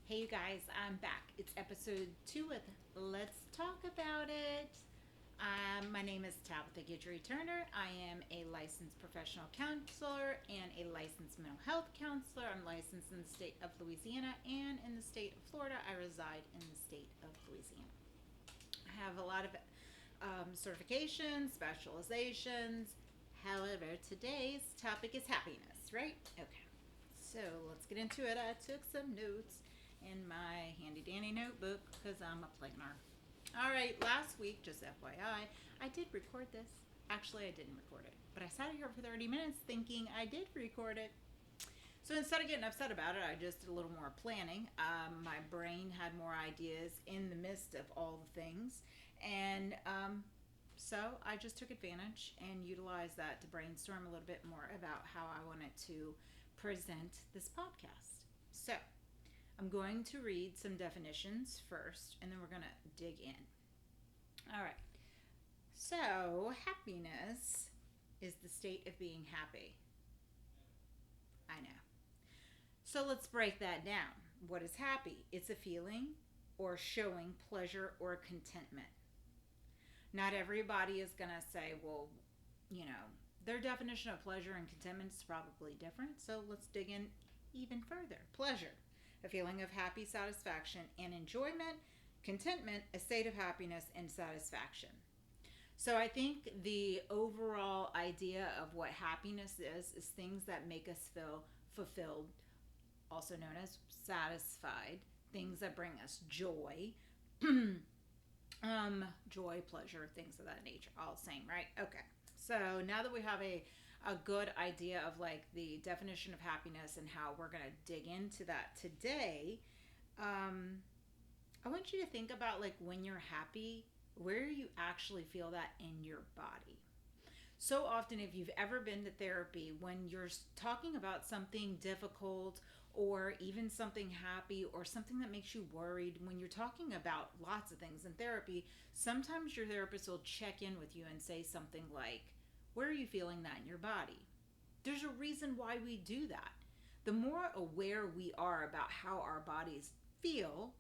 Hey, you guys, I'm back. It's episode 2 with Let's Talk About It. My name is Tabitha Guidry-Turner. I am a licensed professional counselor and a licensed mental health counselor. I'm licensed in the state of Louisiana and in the state of Florida. I reside in the state of Louisiana. I have a lot of certifications, specializations. However, today's topic is happiness, right? Okay. So let's get into it. I took some notes in my handy dandy notebook because I'm a planner. All right, last week, just FYI, I did record this. Actually, I didn't record it, but I sat here for 30 minutes thinking I did record it. So instead of getting upset about it, I just did a little more planning. My brain had more ideas in the midst of all the things. And so I just took advantage and utilized that to brainstorm a little bit more about how I wanted to present this podcast. So I'm going to read some definitions first, and then we're going to dig in. All right. So, happiness is the state of being happy. I know. So, let's break that down. What is happy? It's a feeling or showing pleasure or contentment. Not everybody is going to say, well, you know, their definition of pleasure and contentment is probably different. So, let's dig in even further. Pleasure, a feeling of happy satisfaction and enjoyment. Contentment, a state of happiness and satisfaction. So I think the overall idea of what happiness is things that make us feel fulfilled, also known as satisfied, things that bring us joy, joy, pleasure, things of that nature. All the same, right? Okay. So now that we have a good idea of like the definition of happiness and how we're gonna dig into that today, um, I want you to think about like when you're happy, where you actually feel that in your body. So often, if you've ever been to therapy, when you're talking about something difficult or even something happy or something that makes you worried, when you're talking about lots of things in therapy, sometimes your therapist will check in with you and say something like, where are you feeling that in your body? There's a reason why we do that. The more aware we are about how our bodies feel,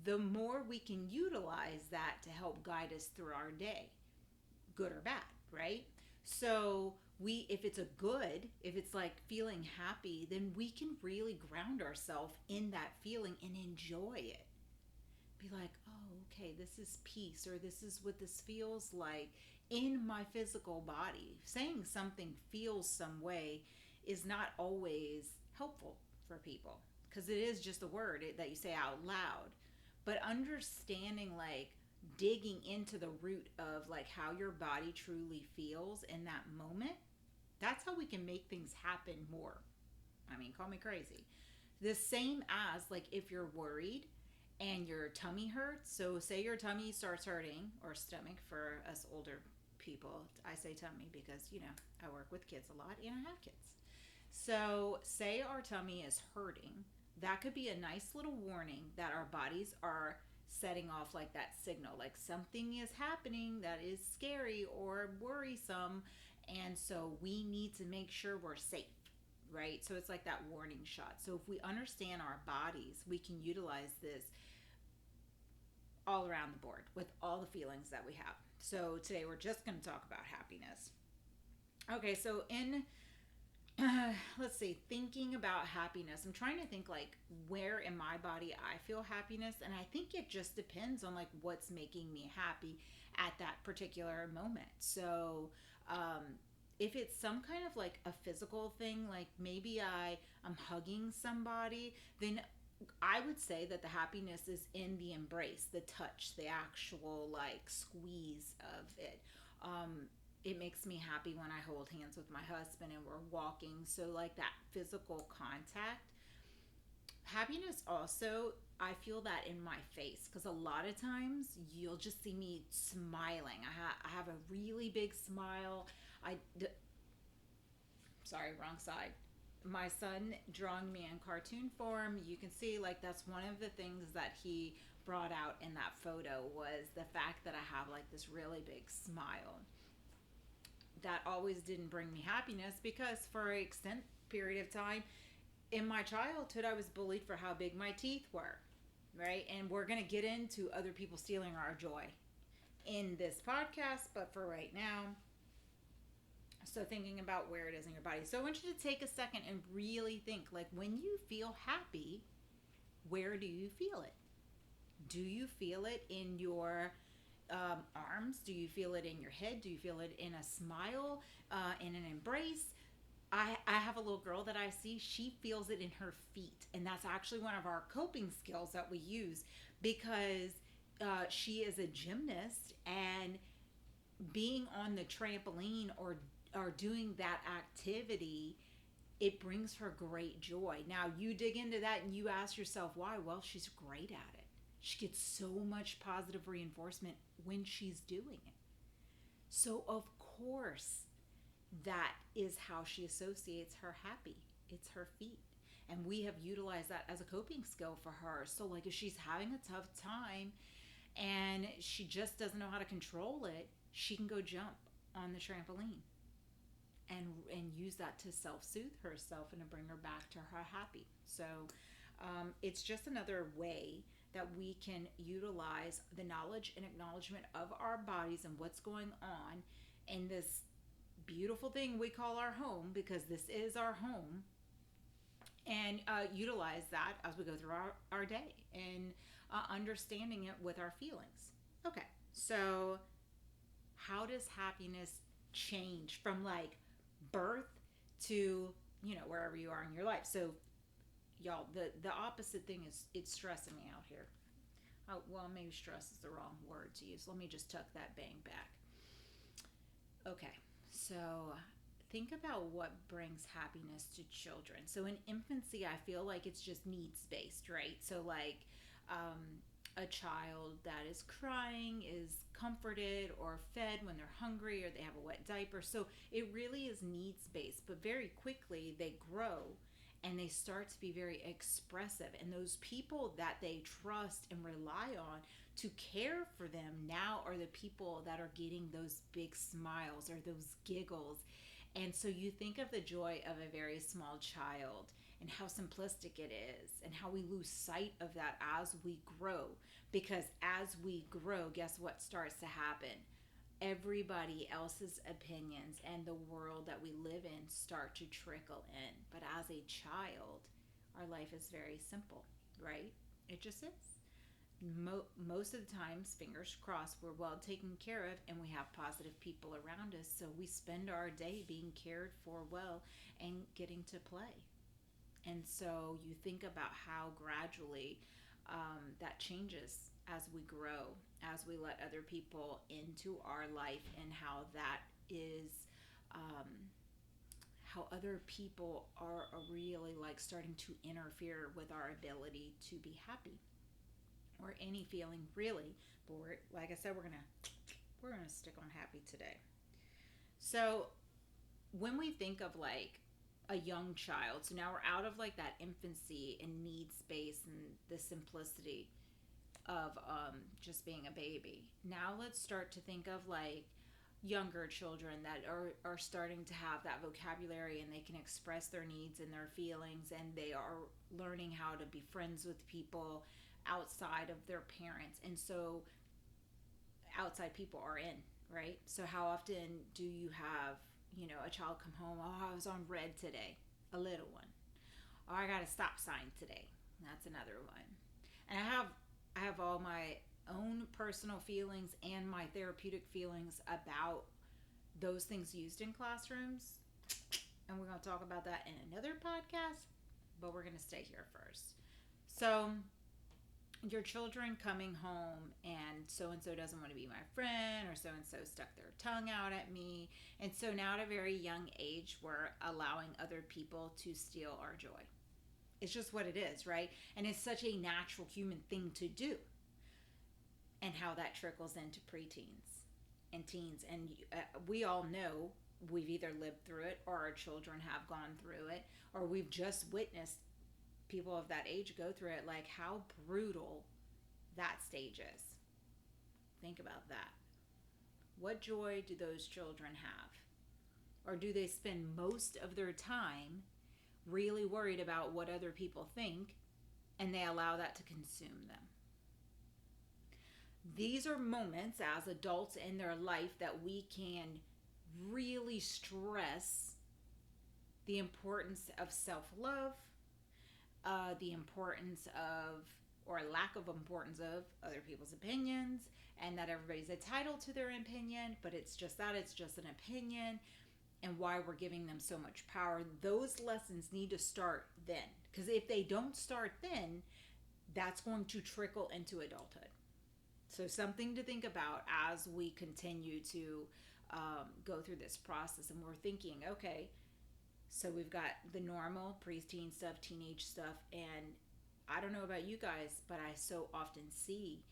the more we can utilize that to help guide us through our day, good or bad, right? So we if it's a good, if it's like feeling happy, then we can really ground ourselves in that feeling and enjoy it. Be like, oh, okay, this is peace, or this is what this feels like in my physical body. Saying something feels some way is not always helpful for people because it is just a word that you say out loud. But understanding, like, digging into the root of like how your body truly feels in that moment, that's how we can make things happen more. I mean, call me crazy. The same as like if you're worried and your tummy hurts. So say your tummy starts hurting, or stomach for us older people. I say tummy because, I work with kids a lot and I have kids. So say our tummy is hurting. That could be a nice little warning that our bodies are setting off like that signal, like something is happening that is scary or worrisome. And so we need to make sure we're safe, right? So it's like that warning shot. So if we understand our bodies, we can utilize this all around the board with all the feelings that we have. So today we're just going to talk about happiness. Okay, so in let's see, thinking about happiness, I'm trying to think like where in my body I feel happiness, and I think it just depends on like what's making me happy at that particular moment. So um if it's some kind of like a physical thing, like maybe I'm hugging somebody, then I would say that the happiness is in the embrace, the touch, the actual like squeeze of it. It makes me happy when I hold hands with my husband and we're walking. So, like that physical contact. Happiness also, I feel that in my face because a lot of times you'll just see me smiling. I have a really big smile. Sorry, wrong side. My son drawing me in cartoon form, you can see like that's one of the things that he brought out in that photo was the fact that I have like this really big smile. That always didn't bring me happiness because for an extended period of time In my childhood, I was bullied for how big my teeth were, right? And we're going to get into other people stealing our joy in this podcast, but for right now, so thinking about where it is in your body. So I want you to take a second and really think, like, when you feel happy, where do you feel it? Do you feel it in your arms? Do you feel it in your head? Do you feel it in a smile, in an embrace? I have a little girl that I see, she feels it in her feet. And that's actually one of our coping skills that we use because she is a gymnast, and being on the trampoline or doing that activity, it brings her great joy. Now you dig into that and you ask yourself why. Well, she's great at it. She gets so much positive reinforcement when she's doing it. So of course that is how she associates her happy. It's her feet. And we have utilized that as a coping skill for her. So like if she's having a tough time and she just doesn't know how to control it, she can go jump on the trampoline and use that to self-soothe herself and to bring her back to her happy. So it's just another way that we can utilize the knowledge and acknowledgement of our bodies and what's going on in this beautiful thing we call our home, because this is our home, and utilize that as we go through our day and understanding it with our feelings. Okay, so how does happiness change from like birth to, you know, wherever you are in your life? So y'all, the opposite thing is it's stressing me out here. Oh, well, maybe stress is the wrong word to use. Let me just tuck that bang back. Okay, so think about what brings happiness to children. So in infancy, I feel like it's just needs based, right? So like a child that is crying is comforted or fed when they're hungry or they have a wet diaper. So it really is needs based, but very quickly they grow and they start to be very expressive. And those people that they trust and rely on to care for them now are the people that are getting those big smiles or those giggles. And so you think of the joy of a very small child and how simplistic it is and how we lose sight of that as we grow. Because as we grow, guess what starts to happen? Everybody else's opinions and the world that we live in start to trickle in. But as a child, our life is very simple, right? It just is. Most of the times, fingers crossed, we're well taken care of and we have positive people around us. So we spend our day being cared for well and getting to play. And so you think about how gradually that changes as we grow, as we let other people into our life, and how that is, um, how other people are really like starting to interfere with our ability to be happy or any feeling really. But like I said, we're gonna stick on happy today. So when we think of like a young child, so now we're out of like that infancy and need space and the simplicity of just being a baby. Now let's start to think of like younger children that are starting to have that vocabulary and they can express their needs and their feelings, and they are learning how to be friends with people outside of their parents. And so outside people are in, right? So how often do you have, you know, a child come home, oh, I was on red today, a little one. Oh, I got a stop sign today. That's another one. And I have all my own personal feelings and my therapeutic feelings about those things used in classrooms. And we're going to talk about that in another podcast, but we're going to stay here first. So your children coming home and so doesn't want to be my friend, or so stuck their tongue out at me. And so now at a very young age, we're allowing other people to steal our joy. It's just what it is, right? And it's such a natural human thing to do. And how that trickles into preteens and teens. And we all know we've either lived through it or our children have gone through it, or we've just witnessed people of that age go through it, like how brutal that stage is. Think about that. What joy do those children have? Or do they spend most of their time really worried about what other people think, and they allow that to consume them. These are moments as adults in their life that we can really stress the importance of self love, the importance of, or lack of importance of, other people's opinions, and that everybody's entitled to their opinion, but it's just that, it's just an opinion, and why we're giving them so much power. Those lessons need to start then. Because if they don't start then, that's going to trickle into adulthood. So, something to think about as we continue to go through this process. And we're thinking, okay, so we've got the normal preteen stuff, teenage stuff, and I don't know about you guys, but I so often see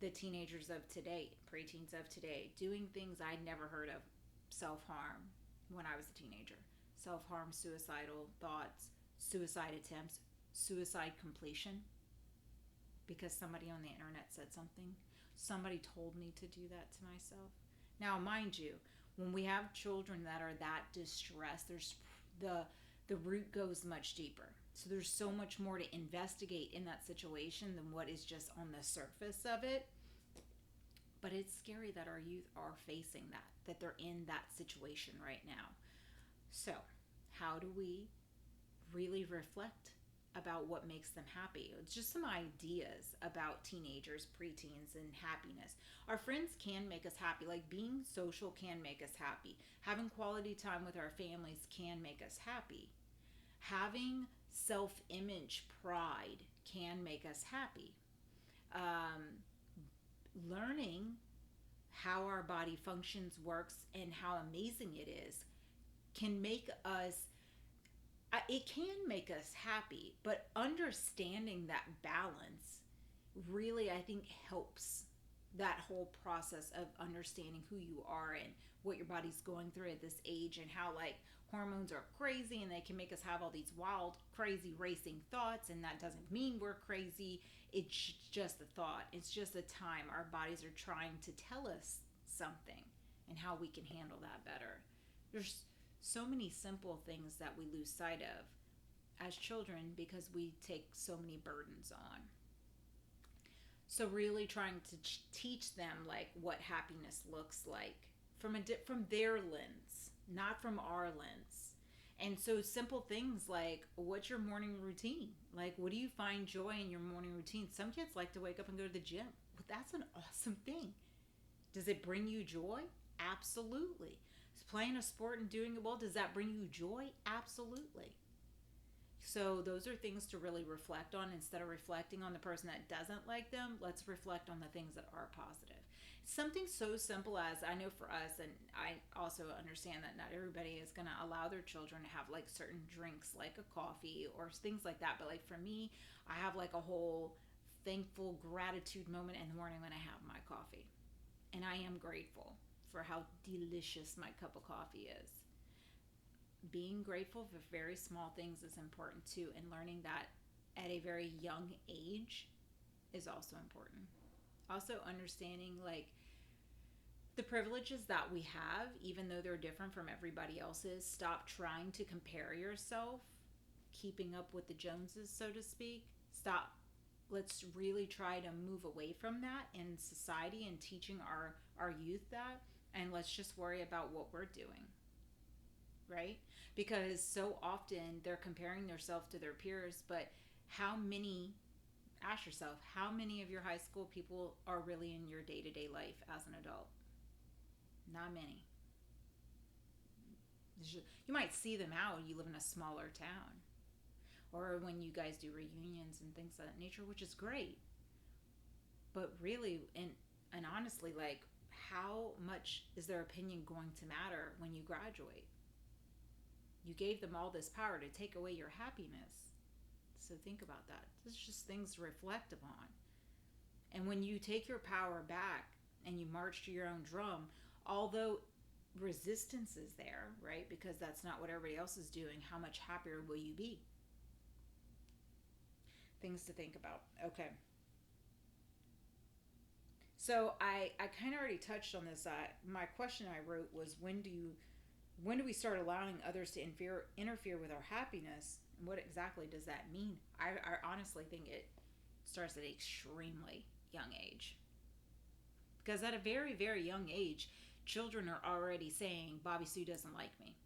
the teenagers of today, preteens of today, doing things I'd never heard of. Self harm when I was a teenager, self harm, suicidal thoughts, suicide attempts, suicide completion because somebody on the internet said something. Somebody told me to do that to myself. Now, mind you, when we have children that are that distressed, there's the root goes much deeper. So there's so much more to investigate in that situation than what is just on the surface of it. But it's scary that our youth are facing that they're in that situation right now. So, how do we really reflect about what makes them happy? It's just some ideas about teenagers, preteens, and happiness. Our friends can make us happy. Like, being social can make us happy. Having quality time with our families can make us happy. Having self-image pride can make us happy. Learning how our body functions, works, and how amazing it is can make us, it can make us happy, but understanding that balance really, I think, helps that whole process of understanding who you are and what your body's going through at this age, and how, like, hormones are crazy and they can make us have all these wild, crazy, racing thoughts, and that doesn't mean we're crazy. It's just a thought. It's just a time our bodies are trying to tell us something, and how we can handle that better. There's so many simple things that we lose sight of as children because we take so many burdens on. So really trying to teach them, like, what happiness looks like from their lens, not from our lens. And so simple things like, what's your morning routine? Like, what do you find joy in your morning routine? Some kids like to wake up and go to the gym. Well, that's an awesome thing. Does it bring you joy? Absolutely. Is playing a sport and doing it well, does that bring you joy? Absolutely. So those are things to really reflect on. Instead of reflecting on the person that doesn't like them, let's reflect on the things that are positive. Something so simple as, I know for us, and I also understand that not everybody is going to allow their children to have, like, certain drinks, like a coffee or things like that. But, like, for me, I have, like, a whole thankful gratitude moment in the morning when I have my coffee. And I am grateful for how delicious my cup of coffee is. Being grateful for very small things is important too, and learning that at a very young age is also important. Also understanding, like, the privileges that we have, even though they're different from everybody else's. Stop trying to compare yourself, keeping up with the Joneses, so to speak. Stop. Let's really try to move away from that in society and teaching our youth that, and let's just worry about what we're doing, right? Because so often they're comparing themselves to their peers, but ask yourself, how many of your high school people are really in your day-to-day life as an adult? Not many. You might see them out. You live in a smaller town, or when you guys do reunions and things of that nature, which is great. But really, and honestly, like, how much is their opinion going to matter when you graduate? You gave them all this power to take away your happiness. So think about that. This is just things to reflect upon. And when you take your power back and you march to your own drum, although resistance is there, right? Because that's not what everybody else is doing, how much happier will you be? Things to think about. Okay. So I kind of already touched on this. My question I wrote was, when do we start allowing others to interfere with our happiness? what exactly does that mean? I honestly think it starts at an extremely young age. Because at a very, very young age, children are already saying, Bobby Sue doesn't like me.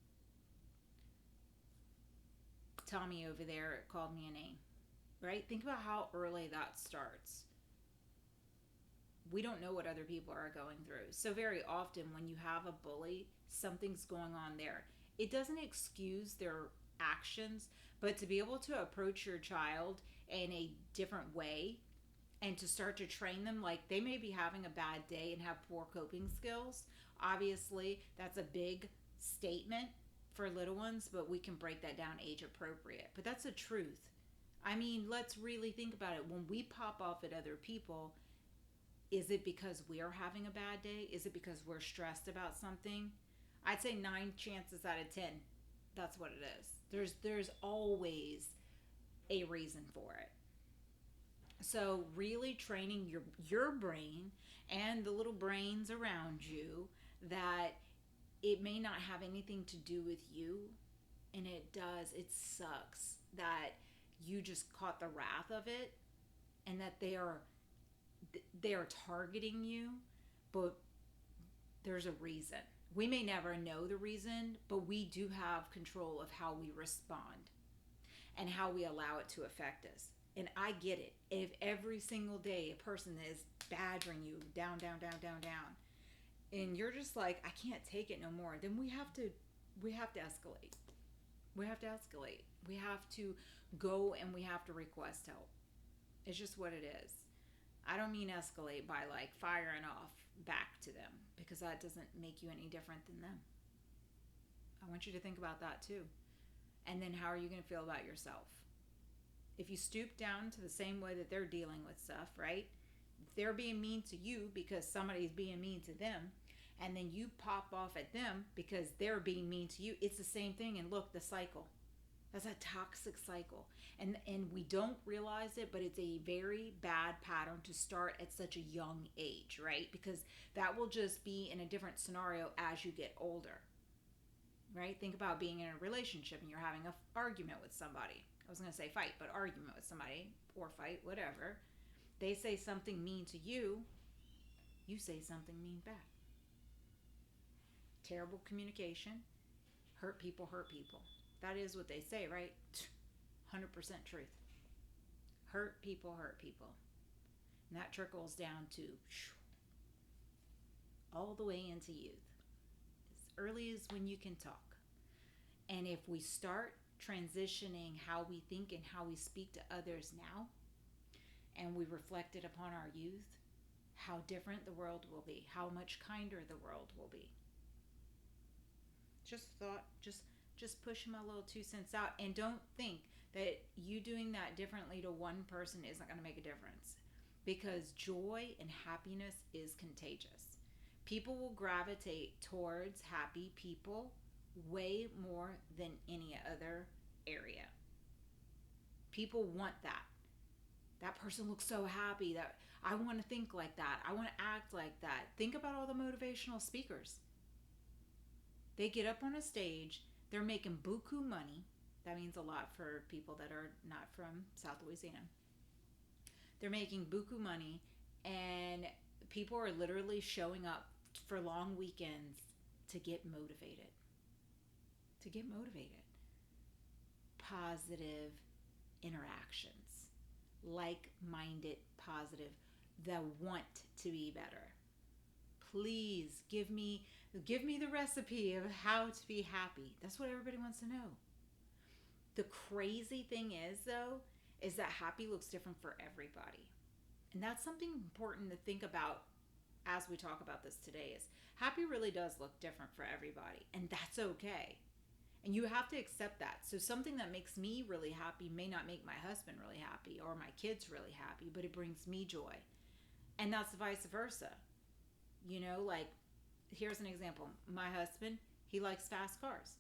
Tommy over there called me a name, right? Think about how early that starts. We don't know what other people are going through. So, very often, when you have a bully, something's going on there. It doesn't excuse their actions, but to be able to approach your child in a different way and to start to train them, like they may be having a bad day and have poor coping skills. Obviously, that's a big statement for little ones, but we can break that down age appropriate. But that's the truth. I mean, let's really think about it. When we pop off at other people, is it because we're having a bad day? Is it because we're stressed about something? I'd say 9 chances out of 10, that's what it is. There's always a reason for it. So really training your brain and the little brains around you that it may not have anything to do with you, and it does. It sucks that you just caught the wrath of it, and that they are targeting you, but there's a reason. We may never know the reason, but we do have control of how we respond and how we allow it to affect us. And I get it. If every single day a person is badgering you down, down, down, down, down, and you're just like, I can't take it no more, then we have to escalate. We have to escalate. We have to go and we have to request help. It's just what it is. I don't mean escalate by like firing off back to them, because that doesn't make you any different than them. I want you to think about that too. And then how are you going to feel about yourself? If you stoop down to the same way that they're dealing with stuff, right? If they're being mean to you because somebody's being mean to them, and then you pop off at them because they're being mean to you, it's the same thing. And look, the cycle. That's a toxic cycle. And we don't realize it, but it's a very bad pattern to start at such a young age, right? Because that will just be in a different scenario as you get older, right? Think about being in a relationship and you're having an argument with somebody. I was going to say fight, but argument with somebody, or fight, whatever. They say something mean to you, you say something mean back. Terrible communication. Hurt people hurt people. That is what they say, right? 100% truth. Hurt people hurt people. And that trickles down to all the way into youth. As early as when you can talk. And if we start transitioning how we think and how we speak to others now, and we reflect it upon our youth, how different the world will be, how much kinder the world will be. Just thought, just push my little 2 cents out, and don't think that you doing that differently to one person isn't going to make a difference, because joy and happiness is contagious. People will gravitate towards happy people way more than any other area. People want that. That person looks so happy that I want to think like that. I want to act like that. Think about all the motivational speakers. They get up on a stage, they're making buku money. That means a lot for people that are not from South Louisiana. They're making buku money, and people are literally showing up for long weekends to get motivated. To get motivated. Positive interactions. Like-minded, positive, that want to be better. Please give me the recipe of how to be happy. That's what everybody wants to know. The crazy thing is, though, is that happy looks different for everybody. And that's something important to think about as we talk about this today, is happy really does look different for everybody. And that's okay. And you have to accept that. So something that makes me really happy may not make my husband really happy, or my kids really happy, but it brings me joy. And that's vice versa. You know, like, here's an example. My husband, he likes fast cars.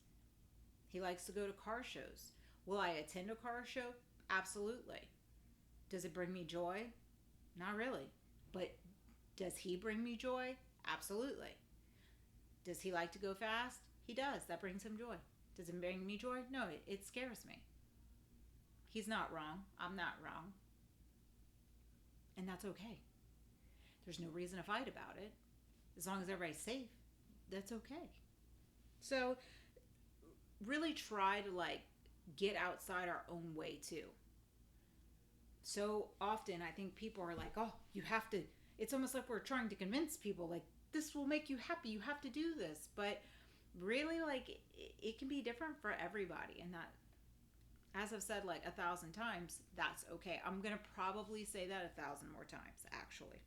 He likes to go to car shows. Will I attend a car show? Absolutely. Does it bring me joy? Not really. But does he bring me joy? Absolutely. Does he like to go fast? He does. That brings him joy. Does it bring me joy? No, it scares me. He's not wrong. I'm not wrong. And that's okay. There's no reason to fight about it. As long as everybody's safe, that's okay. So, really try to like get outside our own way too. So often, I think people are like, oh, you have to, it's almost like we're trying to convince people, like, this will make you happy. You have to do this. But really, like, it can be different for everybody. And that, as I've said like 1,000 times, that's okay. I'm going to probably say that 1,000 more times, actually.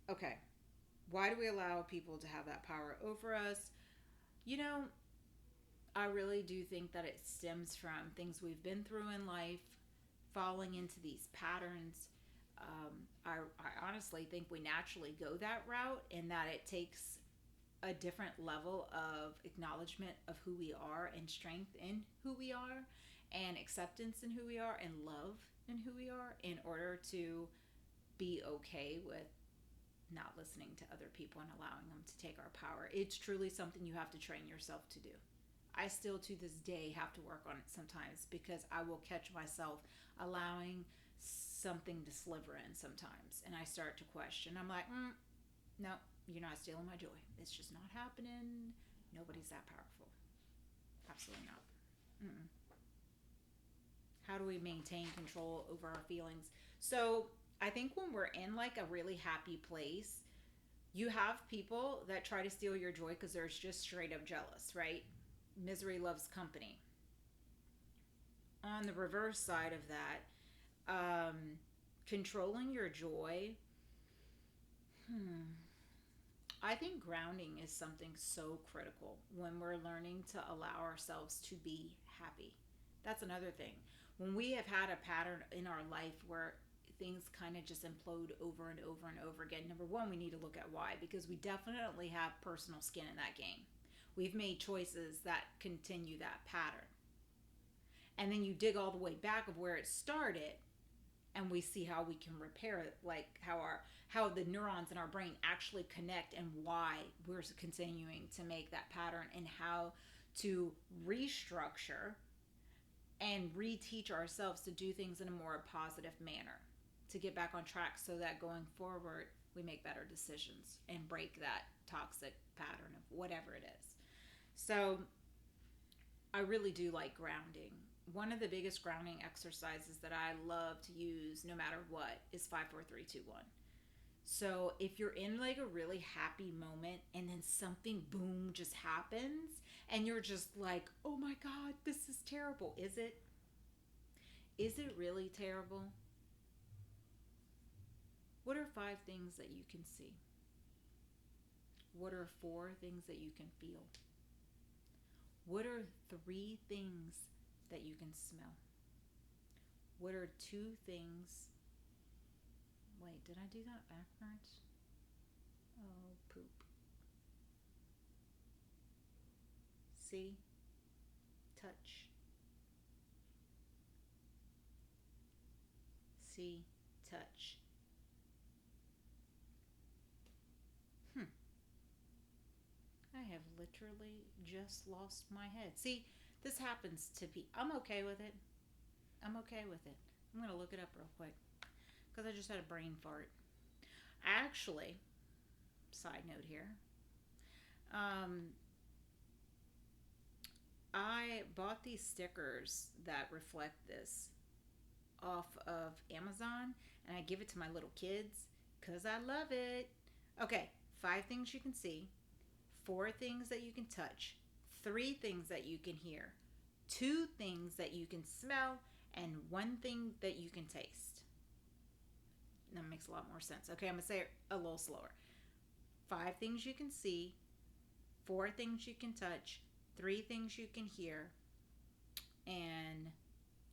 Okay. Why do we allow people to have that power over us? You know, I really do think that it stems from things we've been through in life, falling into these patterns. I honestly think we naturally go that route, and that it takes a different level of acknowledgement of who we are, and strength in who we are, and acceptance in who we are, and love in who we are, in order to be okay with not listening to other people and allowing them to take our power. It's truly something you have to train yourself to do. I still to this day have to work on it sometimes, because I will catch myself allowing something to sliver in sometimes, and I start to question. I'm like, no, you're not stealing my joy. It's just not happening. Nobody's that powerful. Absolutely not. Mm-mm. How do we maintain control over our feelings? So I think when we're in like a really happy place, you have people that try to steal your joy because they're just straight up jealous, right? Misery loves company. On the reverse side of that, controlling your joy, I think grounding is something so critical when we're learning to allow ourselves to be happy. That's another thing. When we have had a pattern in our life where things kind of just implode over and over and over again, number one, we need to look at why, because we definitely have personal skin in that game. We've made choices that continue that pattern. And then you dig all the way back of where it started, and we see how we can repair it, like how the neurons in our brain actually connect, and why we're continuing to make that pattern, and how to restructure and reteach ourselves to do things in a more positive manner, to get back on track, so that going forward we make better decisions and break that toxic pattern of whatever it is. So I really do like grounding. One of the biggest grounding exercises that I love to use no matter what is 5, 4, 3, 2, 1. So if you're in like a really happy moment, and then something boom just happens, and you're just like, oh my God, this is terrible. Is it? Is it really terrible? What are 5 things that you can see? What are 4 things that you can feel? What are 3 things that you can smell? What are 2 things? Wait, did I do that backwards? Oh, poop. See? Touch. See? Touch. I have literally just lost my head. See, this happens to be. I'm okay with it. I'm okay with it. I'm going to look it up real quick, because I just had a brain fart. Actually, side note here, um, I bought these stickers that reflect this off of Amazon, and I give it to my little kids because I love it. Okay, 5 things you can see, 4 things that you can touch, 3 things that you can hear, 2 things that you can smell, and 1 thing that you can taste. That makes a lot more sense. Okay, I'm going to say it a little slower. 5 things you can see, 4 things you can touch, 3 things you can hear, and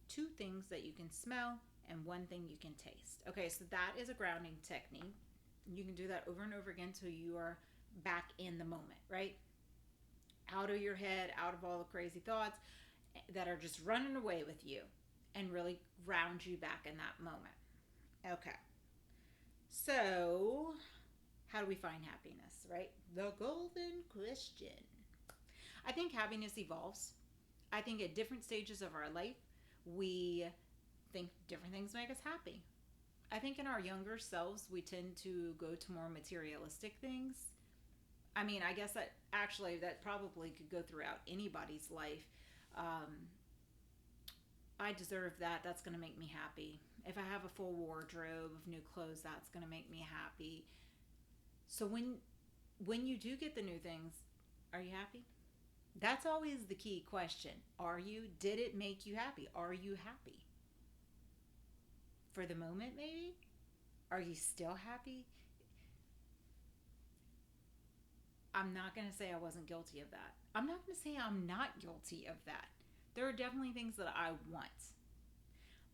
2 things that you can smell, and 1 thing you can taste. Okay, so that is a grounding technique. You can do that over and over again until you are back in the moment, right? Out of your head, out of all the crazy thoughts that are just running away with you, and really ground you back in that moment. Okay. So, how do we find happiness, right? The golden question. I think happiness evolves. I think at different stages of our life, We think different things make us happy. I think in our younger selves, we tend to go to more materialistic things. I mean, I guess that actually that probably could go throughout anybody's life. Um, I deserve that. That's going to make me happy. If I have a full wardrobe of new clothes, that's going to make me happy. So when you do get the new things, are you happy? That's always the key question. Are you? Did it make you happy? Are you happy? For the moment, maybe? Are you still happy? I'm not going to say I wasn't guilty of that. I'm not going to say I'm not guilty of that. There are definitely things that I want.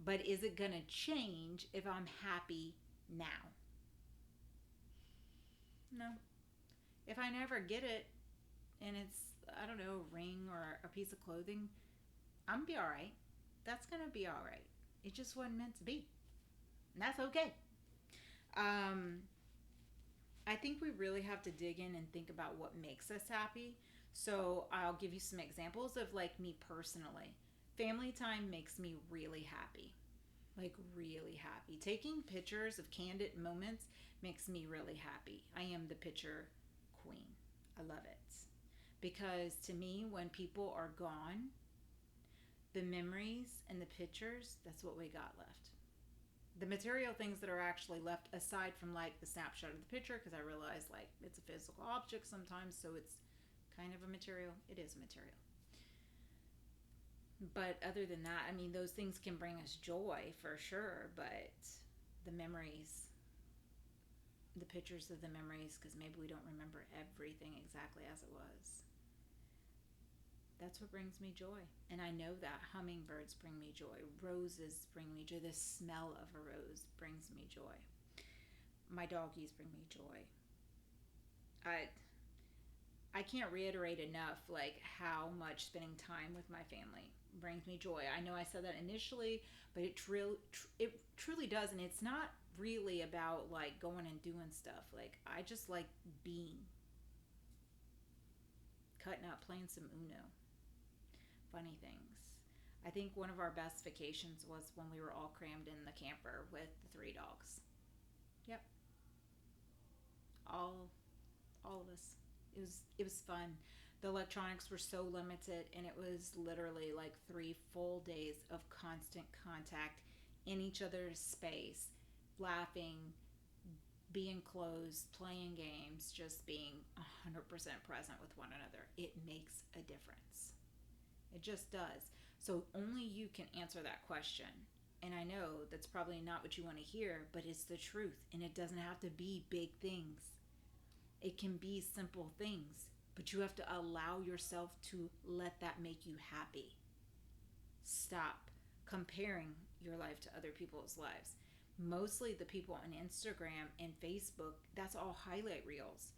But is it going to change if I'm happy now? No. If I never get it and it's, I don't know, a ring or a piece of clothing, I'm going to be all right. That's going to be all right. It just wasn't meant to be. And that's okay. Um, I think we really have to dig in and think about what makes us happy. So I'll give you some examples of like me personally. Family time makes me really happy. Like really happy. Taking pictures of candid moments makes me really happy. I am the picture queen. I love it. Because to me, when people are gone, the memories and the pictures, that's what we got left. The material things that are actually left aside from like the snapshot of the picture, because I realize like it's a physical object sometimes, so it's kind of a material. It is a material. But other than that, I mean, those things can bring us joy for sure, but the memories, the pictures of the memories, because maybe we don't remember everything exactly as it was. That's what brings me joy. And I know that hummingbirds bring me joy. Roses bring me joy. The smell of a rose brings me joy. My doggies bring me joy. I I can't reiterate enough like how much spending time with my family brings me joy. I know I said that initially, but it truly does, and it's not really about like going and doing stuff. Like I just like being, cutting up, playing some Uno, funny things. I think one of our best vacations was when we were all crammed in the camper with the three dogs. Yep, all all of us. It was fun. The electronics were so limited, and it was literally like 3 full days of constant contact in each other's space, laughing, being close, playing games, just being 100% present with one another. It makes a difference. It just does. So only you can answer that question. And I know that's probably not what you want to hear, but it's the truth. And it doesn't have to be big things, it can be simple things. But you have to allow yourself to let that make you happy. Stop comparing your life to other people's lives. Mostly the people on Instagram and Facebook, that's all highlight reels.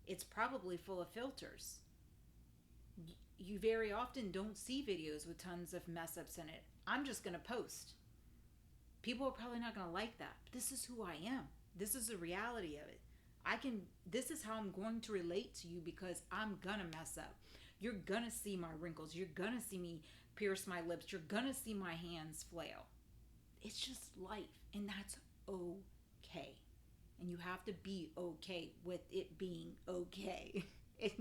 It's probably full of filters. You very often don't see videos with tons of mess ups in it. I'm just going to post. People are probably not going to like that. But this is who I am. This is the reality of it. This is how I'm going to relate to you because I'm going to mess up. You're going to see my wrinkles. You're going to see me pierce my lips. You're going to see my hands flail. It's just life, and that's okay. And you have to be okay with it being okay. it,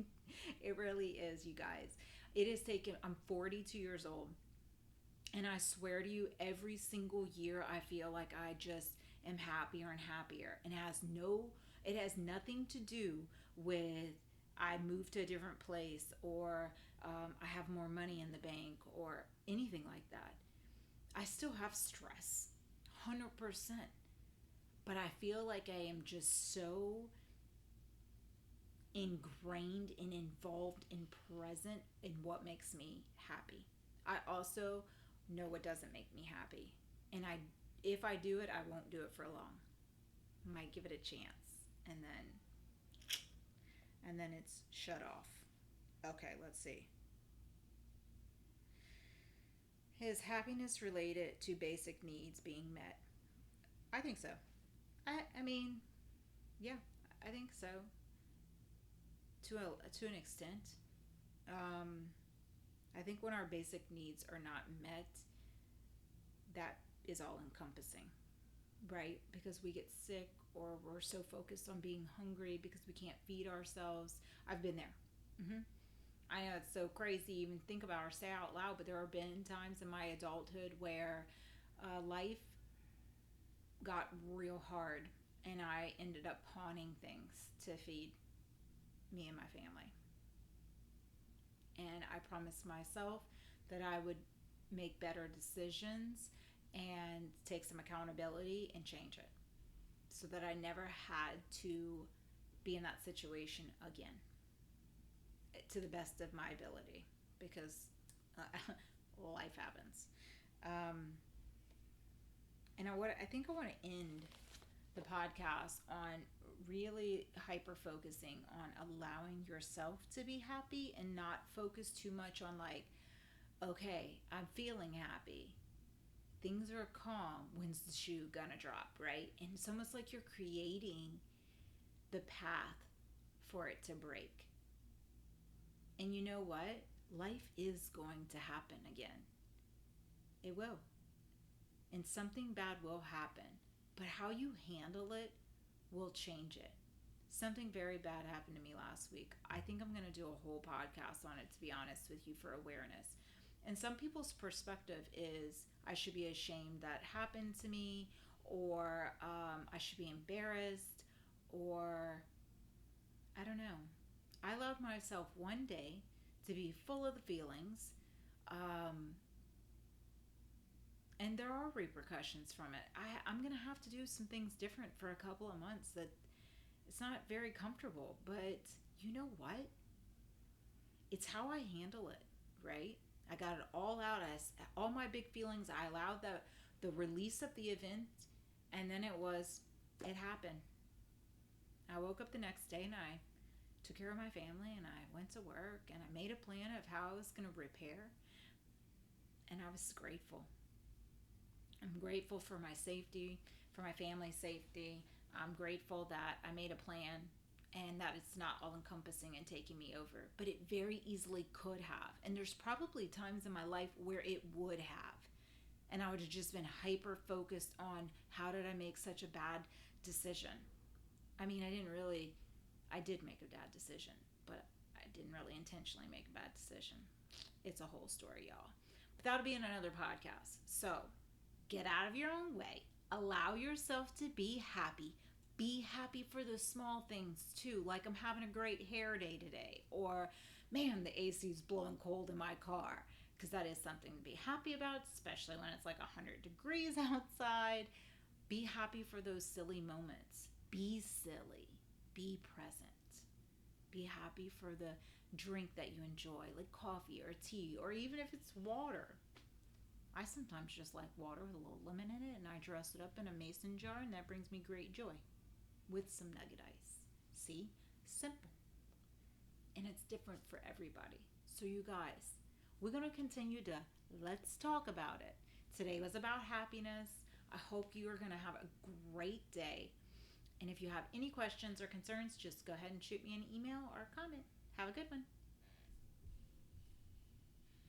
it really is, you guys. It has taken, I'm 42 years old, and I swear to you, every single year I feel like I just am happier and happier. And it has nothing to do with I moved to a different place or I have more money in the bank or anything like that. I still have stress, 100%. But I feel like I am just so ingrained and involved and present in what makes me happy. I also know what doesn't make me happy. And if I do it, I won't do it for long. I might give it a chance and then it's shut off. Okay, let's see. Is happiness related to basic needs being met? I think so. I mean, yeah, I think so to an extent. Um, I think when our basic needs are not met, that is all encompassing, right? Because we get sick or we're so focused on being hungry because we can't feed ourselves. I've been there. hmm I know it's so crazy to even think about or say out loud, but there have been times in my adulthood where life got real hard and I ended up pawning things to feed me and my family. And I promised myself that I would make better decisions and take some accountability and change it so that I never had to be in that situation again, to the best of my ability, because life happens. Um, and I think I want to end the podcast on really hyper focusing on allowing yourself to be happy and not focus too much on like, okay, I'm feeling happy. Things are calm. When's the shoe gonna drop, right? And it's almost like you're creating the path for it to break. And you know what? Life is going to happen again. It will. And something bad will happen. But how you handle it will change it. Something very bad happened to me last week. I think I'm going to do a whole podcast on it, to be honest with you, for awareness. And some people's perspective is I should be ashamed that happened to me, or I should be embarrassed, or I don't know. I allowed myself one day to be full of the feelings, um, and there are repercussions from it. I'm going to have to do some things different for a couple of months that it's not very comfortable, but you know what? It's how I handle it, right? I got it all out as all my big feelings. I allowed the release of the event, and then it happened. I woke up the next day and I took care of my family and I went to work and I made a plan of how I was going to repair, and I was grateful. I'm grateful for my safety, for my family's safety. I'm grateful that I made a plan and that it's not all encompassing and taking me over. But it very easily could have. And there's probably times in my life where it would have. And I would have just been hyper focused on how did I make such a bad decision. I mean, I did make a bad decision, but I didn't really intentionally make a bad decision. It's a whole story, y'all. But that'll be in another podcast. So get out of your own way. Allow yourself to be happy. Be happy for the small things too. Like I'm having a great hair day today. Or, man, the AC's blowing cold in my car. Because that is something to be happy about, especially when it's like 100 degrees outside. Be happy for those silly moments. Be silly. Be present. Be happy for the drink that you enjoy, like coffee or tea, or even if it's water. I sometimes just like water with a little lemon in it, and I dress it up in a mason jar, and that brings me great joy with some nugget ice. See? Simple. And it's different for everybody. So you guys, we're going to continue to let's talk about it. Today was about happiness. I hope you are going to have a great day. And if you have any questions or concerns, just go ahead and shoot me an email or a comment. Have a good one.